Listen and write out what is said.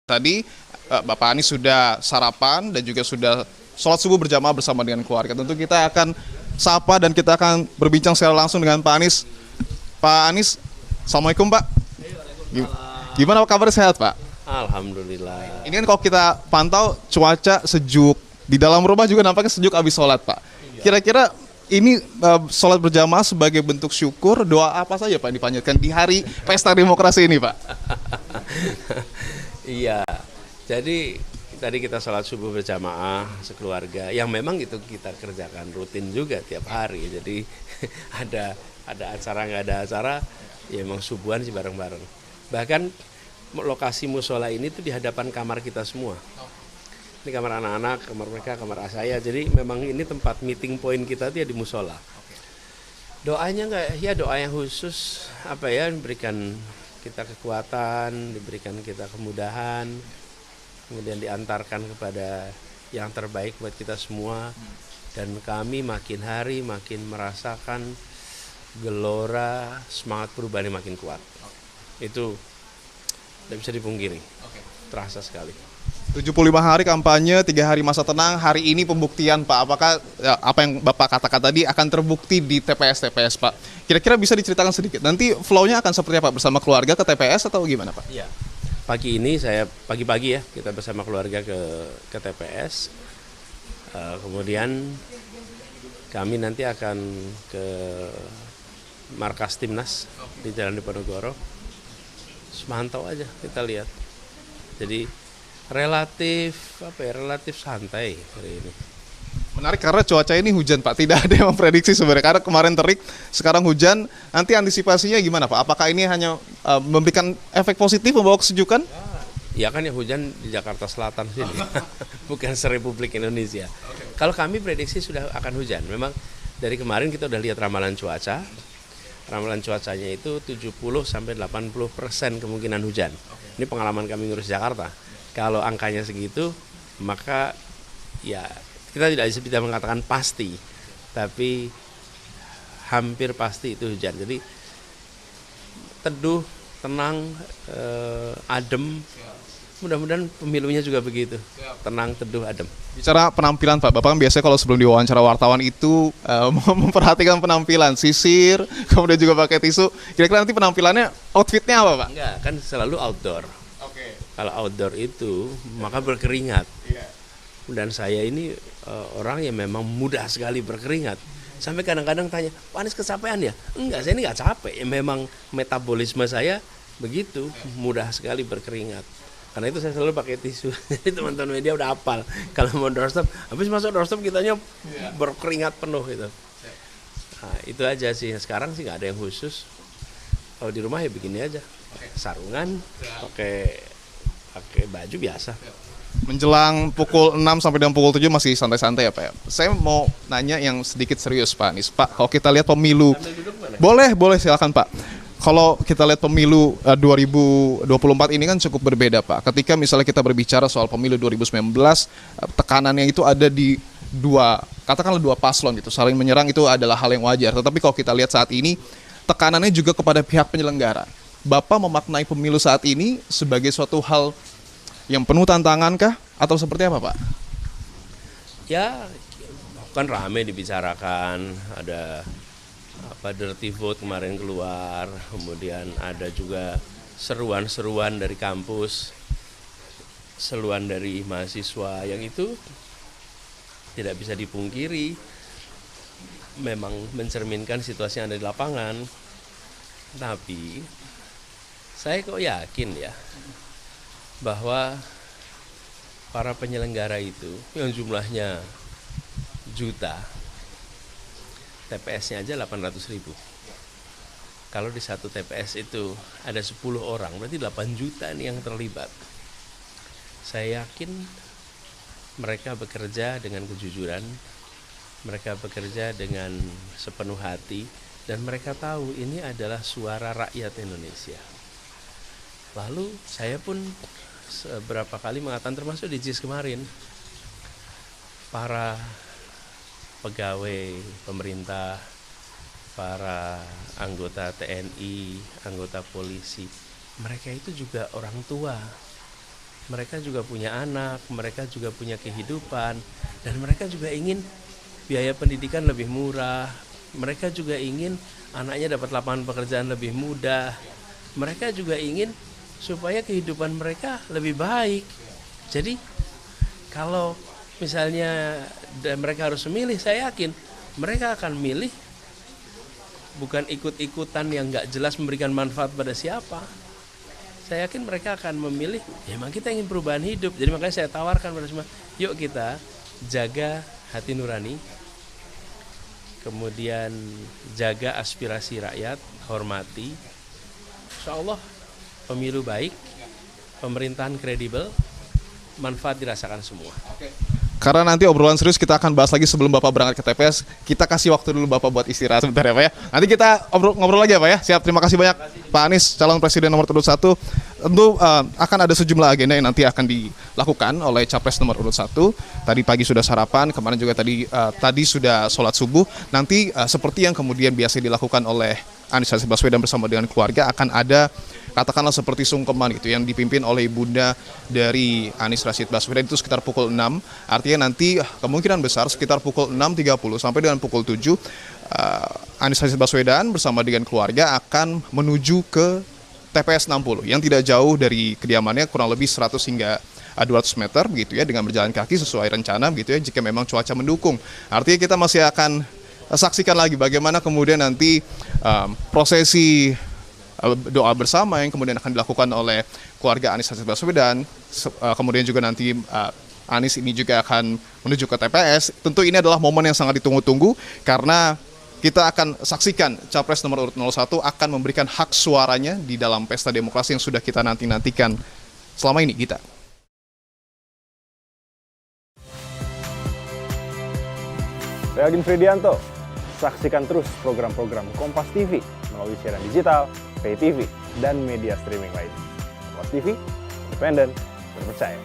Tadi Bapak Anies sudah sarapan dan juga sudah sholat subuh berjamaah bersama dengan keluarga. Tentu kita akan sapa dan kita akan berbincang secara langsung dengan Pak Anies. Pak Anies, Assalamualaikum Pak. Gimana kabar, sehat Pak? Alhamdulillah. Ini kan kalau kita pantau cuaca sejuk. Di dalam rumah juga nampaknya sejuk habis sholat Pak. Kira-kira ini sholat berjamaah sebagai bentuk syukur, doa apa saja Pak dipanjatkan di hari pesta demokrasi ini Pak? Iya. Jadi tadi kita sholat subuh berjamaah sekeluarga. Yang memang itu kita kerjakan rutin juga tiap hari. Jadi ada acara nggak ada acara, ya emang subuhan sih bareng-bareng. Bahkan lokasi musola ini tuh di hadapan kamar kita semua. Ini kamar anak-anak, kamar mereka, kamar saya. Jadi memang ini tempat meeting point kita tuh ya di musola. Doanya nggak, ya doa yang khusus apa ya, diberikan kita kekuatan, diberikan kita kemudahan, kemudian diantarkan kepada yang terbaik buat kita semua, dan kami makin hari makin merasakan gelora semangat perubahan yang makin kuat. Itu tidak bisa dipungkiri, terasa sekali. 75 hari kampanye, 3 hari masa tenang, hari ini pembuktian Pak. Apakah apa yang Bapak katakan tadi akan terbukti di TPS Pak? Kira-kira bisa diceritakan sedikit. Nanti flow-nya akan seperti apa? Bersama keluarga ke TPS atau gimana Pak? Iya. Pagi-pagi ya kita bersama keluarga ke TPS. Kemudian kami nanti akan ke markas Timnas di Jalan Diponegoro. Semantau aja kita lihat. Jadi relatif santai hari ini. Menarik karena cuaca ini hujan Pak, tidak ada yang memprediksi sebenarnya. Karena kemarin terik, sekarang hujan. Nanti antisipasinya gimana Pak? Apakah ini hanya memberikan efek positif, membawa kesejukan? Ya kan ya, hujan di Jakarta Selatan sini, bukan serepublik Indonesia. Kalau kami prediksi sudah akan hujan. Memang dari kemarin kita udah lihat ramalan cuaca. Ramalan cuacanya itu 70-80% kemungkinan hujan. Ini pengalaman kami ngurus Jakarta. Kalau angkanya segitu, maka ya kita tidak bisa mengatakan pasti, tapi hampir pasti itu hujan. Jadi teduh, tenang, adem. Mudah-mudahan pemilunya juga begitu, tenang, teduh, adem. Bicara penampilan Pak, Bapak kan biasanya kalau sebelum diwawancara wartawan itu memperhatikan penampilan, sisir, kemudian juga pakai tisu. Kira-kira nanti penampilannya, outfitnya apa Pak? Enggak, kan selalu outdoor. Oke. Kalau outdoor itu, maka berkeringat. Dan saya ini orang yang memang mudah sekali berkeringat. Sampai kadang-kadang tanya, Pak Anies kecapean ya? Enggak, saya ini enggak capek. Ya, memang metabolisme saya begitu, mudah sekali berkeringat. Karena itu saya selalu pakai tisu. Jadi teman-teman media udah hafal. Kalau mau doorstop, habis masuk doorstop kitanya berkeringat penuh gitu. Nah, itu aja sih. Sekarang sih nggak ada yang khusus. Kalau di rumah ya begini aja. Pakai sarungan, pakai baju biasa. Menjelang pukul 6 sampai dengan pukul 7 masih santai-santai ya Pak ya. Saya mau nanya yang sedikit serius Pak Anies. Pak, kalau kita lihat pemilu, boleh silakan Pak. Kalau kita lihat pemilu 2024 ini kan cukup berbeda Pak. Ketika misalnya kita berbicara soal pemilu 2019, tekanannya itu ada di katakanlah dua paslon gitu. Saling menyerang itu adalah hal yang wajar. Tetapi kalau kita lihat saat ini, tekanannya juga kepada pihak penyelenggara. Bapak memaknai pemilu saat ini sebagai suatu hal yang penuh tantangan kah? Atau seperti apa Pak? Ya, kan rame dibicarakan, ada dirty vote kemarin keluar, kemudian ada juga seruan-seruan dari kampus, seruan dari mahasiswa, yang itu tidak bisa dipungkiri memang mencerminkan situasi yang ada di lapangan. Tapi saya kok yakin ya bahwa para penyelenggara itu yang jumlahnya juta, TPS-nya aja 800.000. Kalau di satu TPS itu ada 10 orang, berarti 8 juta nih yang terlibat. Saya yakin mereka bekerja dengan kejujuran, mereka bekerja dengan sepenuh hati, dan mereka tahu ini adalah suara rakyat Indonesia. Lalu saya pun beberapa kali mengatakan, termasuk di JIS kemarin, para pegawai pemerintah, para anggota TNI, anggota polisi, mereka itu juga orang tua. mereka juga punya anak, mereka juga punya kehidupan, dan mereka juga ingin biaya pendidikan lebih murah, mereka juga ingin anaknya dapat lapangan pekerjaan lebih mudah, mereka juga ingin supaya kehidupan mereka lebih baik. Jadi kalau misalnya mereka harus memilih, saya yakin mereka akan milih bukan ikut-ikutan yang nggak jelas memberikan manfaat pada siapa. Saya yakin mereka akan memilih, ya memang kita ingin perubahan hidup. Jadi makanya saya tawarkan pada semua, yuk kita jaga hati nurani, kemudian jaga aspirasi rakyat, hormati. Insya Allah pemilu baik, pemerintahan kredibel, manfaat dirasakan semua. Karena nanti obrolan serius kita akan bahas lagi sebelum Bapak berangkat ke TPS. Kita kasih waktu dulu Bapak buat istirahat sebentar ya Pak ya. Nanti kita ngobrol lagi ya Pak ya. Siap, terima kasih banyak Pak Anies, calon presiden nomor urut 1. Tentu akan ada sejumlah agenda yang nanti akan dilakukan oleh capres nomor urut 1. Tadi pagi sudah sarapan, kemarin juga tadi sudah sholat subuh. Nanti seperti yang kemudian biasa dilakukan oleh Anies Rashid Baswedan bersama dengan keluarga, akan ada katakanlah seperti sungkeman gitu yang dipimpin oleh ibunda dari Anies Rashid Baswedan, itu sekitar pukul 6. Artinya nanti kemungkinan besar sekitar pukul 6.30 sampai dengan pukul 7 Anies Rashid Baswedan bersama dengan keluarga akan menuju ke TPS 60 yang tidak jauh dari kediamannya, kurang lebih 100 hingga 200 meter begitu ya, dengan berjalan kaki sesuai rencana begitu ya, jika memang cuaca mendukung. Artinya kita masih akan saksikan lagi bagaimana kemudian nanti prosesi doa bersama yang kemudian akan dilakukan oleh keluarga Anies Rashid Baswedan. Kemudian juga nanti Anies ini juga akan menuju ke TPS. Tentu ini adalah momen yang sangat ditunggu-tunggu karena kita akan saksikan capres nomor urut 01 akan memberikan hak suaranya di dalam pesta demokrasi yang sudah kita nantikan selama ini kita. Saya Agin Fridianto. Saksikan terus program-program Kompas TV melalui siaran digital, pay TV, dan media streaming lain. Kompas TV, independen, terpercaya.